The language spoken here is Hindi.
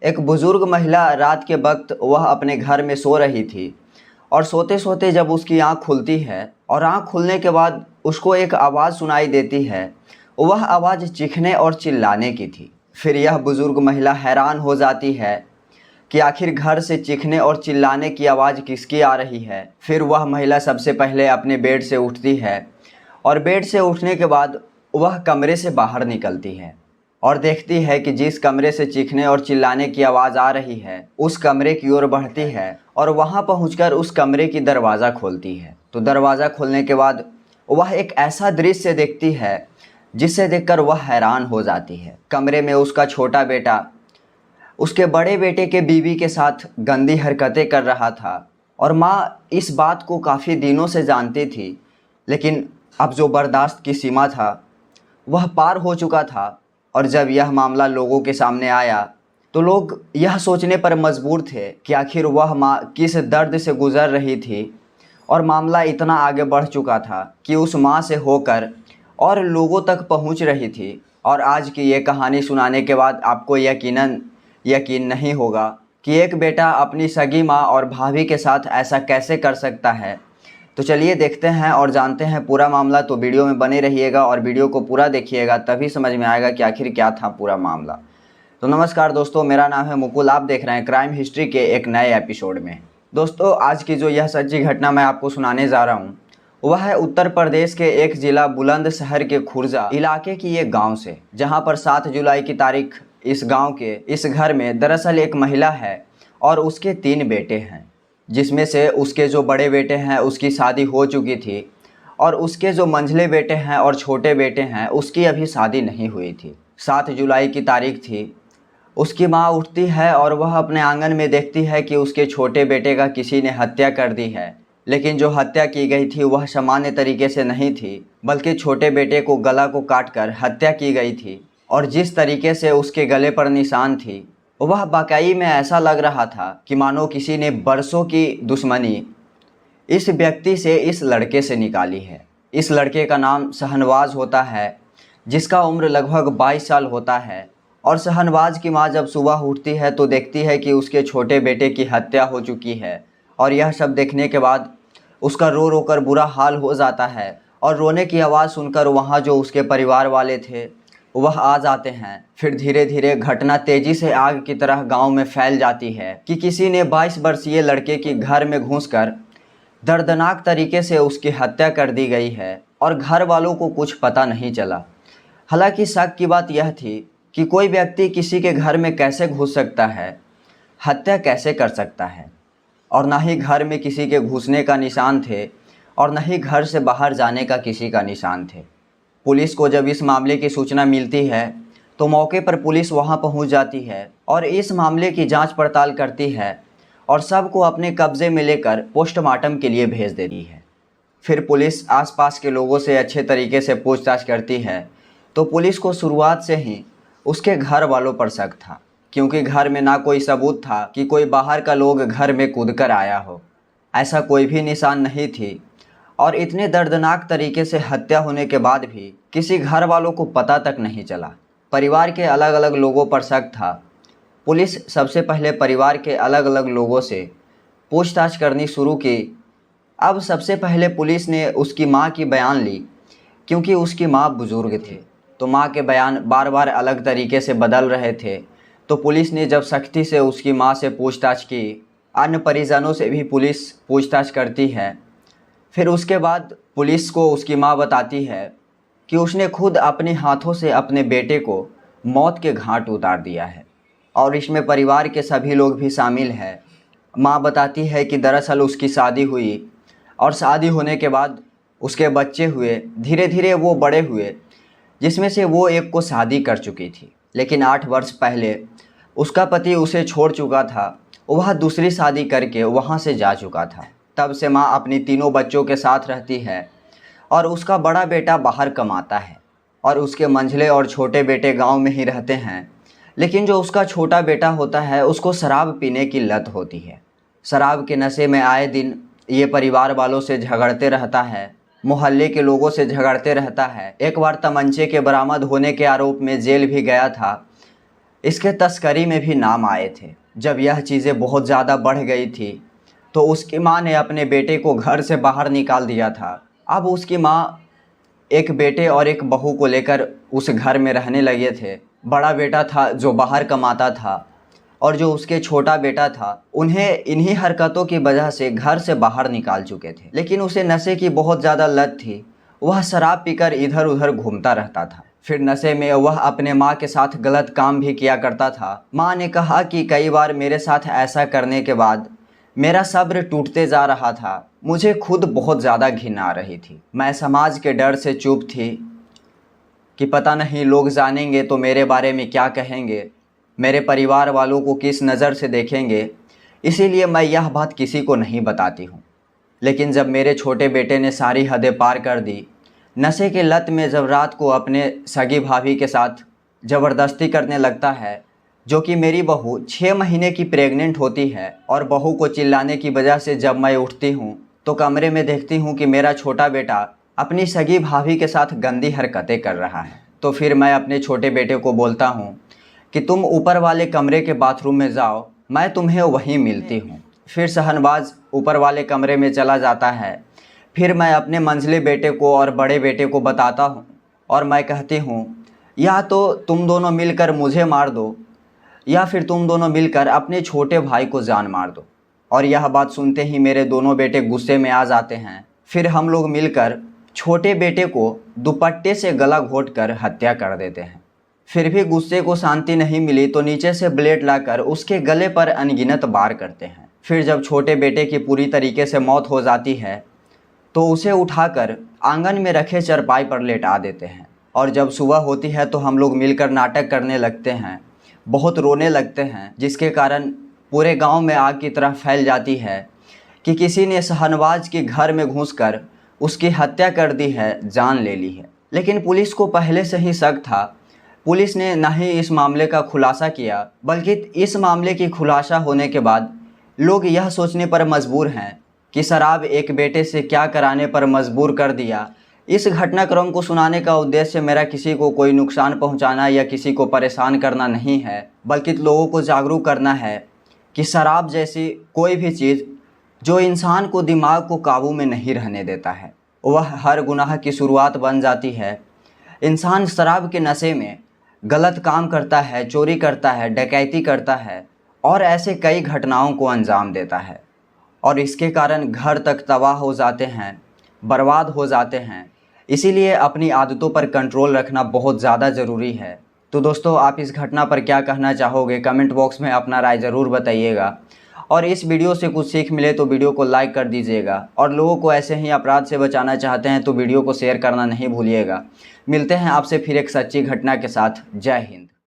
एक बुजुर्ग महिला रात के वक्त वह अपने घर में सो रही थी और सोते सोते जब उसकी आंख खुलती है और आंख खुलने के बाद उसको एक आवाज़ सुनाई देती है। वह आवाज़ चीखने और चिल्लाने की थी। फिर यह बुजुर्ग महिला हैरान हो जाती है कि आखिर घर से चीखने और चिल्लाने की आवाज़ किसकी आ रही है। फिर वह महिला सबसे पहले अपने बेड से उठती है और बेड से उठने के बाद वह कमरे से बाहर निकलती है और देखती है कि जिस कमरे से चीखने और चिल्लाने की आवाज़ आ रही है उस कमरे की ओर बढ़ती है और वहां पहुंचकर उस कमरे की दरवाज़ा खोलती है। तो दरवाज़ा खोलने के बाद वह एक ऐसा दृश्य देखती है जिसे देखकर वह हैरान हो जाती है। कमरे में उसका छोटा बेटा उसके बड़े बेटे के बीवी के साथ गंदी हरकतें कर रहा था और माँ इस बात को काफ़ी दिनों से जानती थी, लेकिन अब जो बर्दाश्त की सीमा था वह पार हो चुका था। और जब यह मामला लोगों के सामने आया तो लोग यह सोचने पर मजबूर थे कि आखिर वह माँ किस दर्द से गुजर रही थी और मामला इतना आगे बढ़ चुका था कि उस माँ से होकर और लोगों तक पहुँच रही थी। और आज की ये कहानी सुनाने के बाद आपको यकीन नहीं होगा कि एक बेटा अपनी सगी माँ और भाभी के साथ ऐसा कैसे कर सकता है। तो चलिए देखते हैं और जानते हैं पूरा मामला। तो वीडियो में बने रहिएगा और वीडियो को पूरा देखिएगा, तभी समझ में आएगा कि आखिर क्या था पूरा मामला। तो नमस्कार दोस्तों, मेरा नाम है मुकुल। आप देख रहे हैं क्राइम हिस्ट्री के एक नए एपिसोड में। दोस्तों, आज की जो यह सच्ची घटना मैं आपको सुनाने जा रहा हूँ वह है उत्तर प्रदेश के एक ज़िला बुलंदशहर के खुर्जा इलाके की एक गाँव से, जहाँ पर 7 जुलाई की तारीख इस गाँव के इस घर में दरअसल एक महिला है और उसके 3 बेटे हैं, जिसमें से उसके जो बड़े बेटे हैं उसकी शादी हो चुकी थी और उसके जो मंझले बेटे हैं और छोटे बेटे हैं उसकी अभी शादी नहीं हुई थी। 7 जुलाई की तारीख थी। उसकी माँ उठती है और वह अपने आंगन में देखती है कि उसके छोटे बेटे का किसी ने हत्या कर दी है, लेकिन जो हत्या की गई थी वह सामान्य तरीके से नहीं थी, बल्कि छोटे बेटे को गला को काटकर हत्या की गई थी। और जिस तरीके से उसके गले पर निशान थी वह वाकई में ऐसा लग रहा था कि मानो किसी ने बरसों की दुश्मनी इस व्यक्ति से, इस लड़के से निकाली है। इस लड़के का नाम शहनवाज होता है, जिसका उम्र लगभग 22 साल होता है। और शहनवाज की माँ जब सुबह उठती है तो देखती है कि उसके छोटे बेटे की हत्या हो चुकी है और यह सब देखने के बाद उसका रो रो कर बुरा हाल हो जाता है। और रोने की आवाज़ सुनकर वहाँ जो उसके परिवार वाले थे वह आ जाते हैं। फिर धीरे धीरे घटना तेजी से आग की तरह गांव में फैल जाती है कि किसी ने 22 वर्षीय लड़के के घर में घुसकर दर्दनाक तरीके से उसकी हत्या कर दी गई है और घर वालों को कुछ पता नहीं चला। हालांकि शक की बात यह थी कि कोई व्यक्ति किसी के घर में कैसे घुस सकता है, हत्या कैसे कर सकता है, और ना ही घर में किसी के घुसने का निशान थे और न ही घर से बाहर जाने का किसी का निशान थे। पुलिस को जब इस मामले की सूचना मिलती है तो मौके पर पुलिस वहां पहुंच जाती है और इस मामले की जांच पड़ताल करती है और सबको अपने कब्जे में लेकर पोस्टमार्टम के लिए भेज देती है। फिर पुलिस आसपास के लोगों से अच्छे तरीके से पूछताछ करती है तो पुलिस को शुरुआत से ही उसके घर वालों पर शक था, क्योंकि घर में ना कोई सबूत था कि कोई बाहर का लोग घर में कूदकर आया हो। ऐसा कोई भी निशान नहीं थी और इतने दर्दनाक तरीके से हत्या होने के बाद भी किसी घर वालों को पता तक नहीं चला। परिवार के अलग अलग लोगों पर शक था। पुलिस सबसे पहले परिवार के अलग अलग लोगों से पूछताछ करनी शुरू की। अब सबसे पहले पुलिस ने उसकी माँ की बयान ली, क्योंकि उसकी माँ बुजुर्ग थे तो माँ के बयान बार बार अलग तरीके से बदल रहे थे। तो पुलिस ने जब सख्ती से उसकी माँ से पूछताछ की, अन्य परिजनों से भी पुलिस पूछताछ करती है। फिर उसके बाद पुलिस को उसकी माँ बताती है कि उसने खुद अपने हाथों से अपने बेटे को मौत के घाट उतार दिया है और इसमें परिवार के सभी लोग भी शामिल हैं। माँ बताती है कि दरअसल उसकी शादी हुई और शादी होने के बाद उसके बच्चे हुए, धीरे धीरे वो बड़े हुए, जिसमें से वो एक को शादी कर चुकी थी, लेकिन 8 वर्ष पहले उसका पति उसे छोड़ चुका था। वह दूसरी शादी करके वहाँ से जा चुका था। तब से माँ अपनी तीनों बच्चों के साथ रहती है और उसका बड़ा बेटा बाहर कमाता है और उसके मंझले और छोटे बेटे गांव में ही रहते हैं। लेकिन जो उसका छोटा बेटा होता है उसको शराब पीने की लत होती है। शराब के नशे में आए दिन ये परिवार वालों से झगड़ते रहता है, मोहल्ले के लोगों से झगड़ते रहता है। एक बार तमंचे के बरामद होने के आरोप में जेल भी गया था। इसके तस्करी में भी नाम आए थे। जब यह चीज़ें बहुत ज़्यादा बढ़ गई थी तो उसकी माँ ने अपने बेटे को घर से बाहर निकाल दिया था। अब उसकी माँ एक बेटे और एक बहू को लेकर उस घर में रहने लगे थे। बड़ा बेटा था जो बाहर कमाता था और जो उसके छोटा बेटा था उन्हें इन्हीं हरकतों की वजह से घर से बाहर निकाल चुके थे। लेकिन उसे नशे की बहुत ज़्यादा लत थी। वह शराब पीकर इधर उधर घूमता रहता था। फिर नशे में वह अपने माँ के साथ गलत काम भी किया करता था। माँ ने कहा कि कई बार मेरे साथ ऐसा करने के बाद मेरा सब्र टूटते जा रहा था। मुझे खुद बहुत ज़्यादा घिन आ रही थी। मैं समाज के डर से चुप थी कि पता नहीं लोग जानेंगे तो मेरे बारे में क्या कहेंगे, मेरे परिवार वालों को किस नज़र से देखेंगे, इसीलिए मैं यह बात किसी को नहीं बताती हूँ। लेकिन जब मेरे छोटे बेटे ने सारी हदें पार कर दी, नशे के लत में जब रात को अपने सगी भाभी के साथ ज़बरदस्ती करने लगता है, जो कि मेरी बहू 6 महीने की प्रेग्नेंट होती है, और बहू को चिल्लाने की वजह से जब मैं उठती हूँ तो कमरे में देखती हूँ कि मेरा छोटा बेटा अपनी सगी भाभी के साथ गंदी हरकतें कर रहा है। तो फिर मैं अपने छोटे बेटे को बोलता हूँ कि तुम ऊपर वाले कमरे के बाथरूम में जाओ, मैं तुम्हें वहीं मिलती हूँ। फिर शहनवाज ऊपर वाले कमरे में चला जाता है। फिर मैं अपने मंझले बेटे को और बड़े बेटे को बताता हूँ और मैं कहती हूँ या तो तुम दोनों मिलकर मुझे मार दो या फिर तुम दोनों मिलकर अपने छोटे भाई को जान मार दो। और यह बात सुनते ही मेरे दोनों बेटे गुस्से में आ जाते हैं। फिर हम लोग मिलकर छोटे बेटे को दुपट्टे से गला घोंटकर हत्या कर देते हैं। फिर भी गुस्से को शांति नहीं मिली तो नीचे से ब्लेड लाकर उसके गले पर अनगिनत वार करते हैं। फिर जब छोटे बेटे की पूरी तरीके से मौत हो जाती है तो उसे उठाकर आंगन में रखे चरपाई पर लेटा देते हैं। और जब सुबह होती है तो हम लोग मिलकर नाटक करने लगते हैं, बहुत रोने लगते हैं, जिसके कारण पूरे गांव में आग की तरह फैल जाती है कि किसी ने शहनवाज के घर में घुसकर उसकी हत्या कर दी है, जान ले ली है। लेकिन पुलिस को पहले से ही शक था। पुलिस ने न ही इस मामले का खुलासा किया, बल्कि इस मामले की खुलासा होने के बाद लोग यह सोचने पर मजबूर हैं कि शराब एक बेटे से क्या कराने पर मजबूर कर दिया। इस घटनाक्रम को सुनाने का उद्देश्य मेरा किसी को कोई नुकसान पहुंचाना या किसी को परेशान करना नहीं है, बल्कि लोगों को जागरूक करना है कि शराब जैसी कोई भी चीज़ जो इंसान को दिमाग को काबू में नहीं रहने देता है, वह हर गुनाह की शुरुआत बन जाती है। इंसान शराब के नशे में गलत काम करता है, चोरी करता है, डकैती करता है और ऐसे कई घटनाओं को अंजाम देता है, और इसके कारण घर तक तबाह हो जाते हैं, बर्बाद हो जाते हैं। इसीलिए अपनी आदतों पर कंट्रोल रखना बहुत ज़्यादा ज़रूरी है। तो दोस्तों, आप इस घटना पर क्या कहना चाहोगे, कमेंट बॉक्स में अपना राय ज़रूर बताइएगा। और इस वीडियो से कुछ सीख मिले तो वीडियो को लाइक कर दीजिएगा, और लोगों को ऐसे ही अपराध से बचाना चाहते हैं तो वीडियो को शेयर करना नहीं भूलिएगा। मिलते हैं आपसे फिर एक सच्ची घटना के साथ। जय हिंद।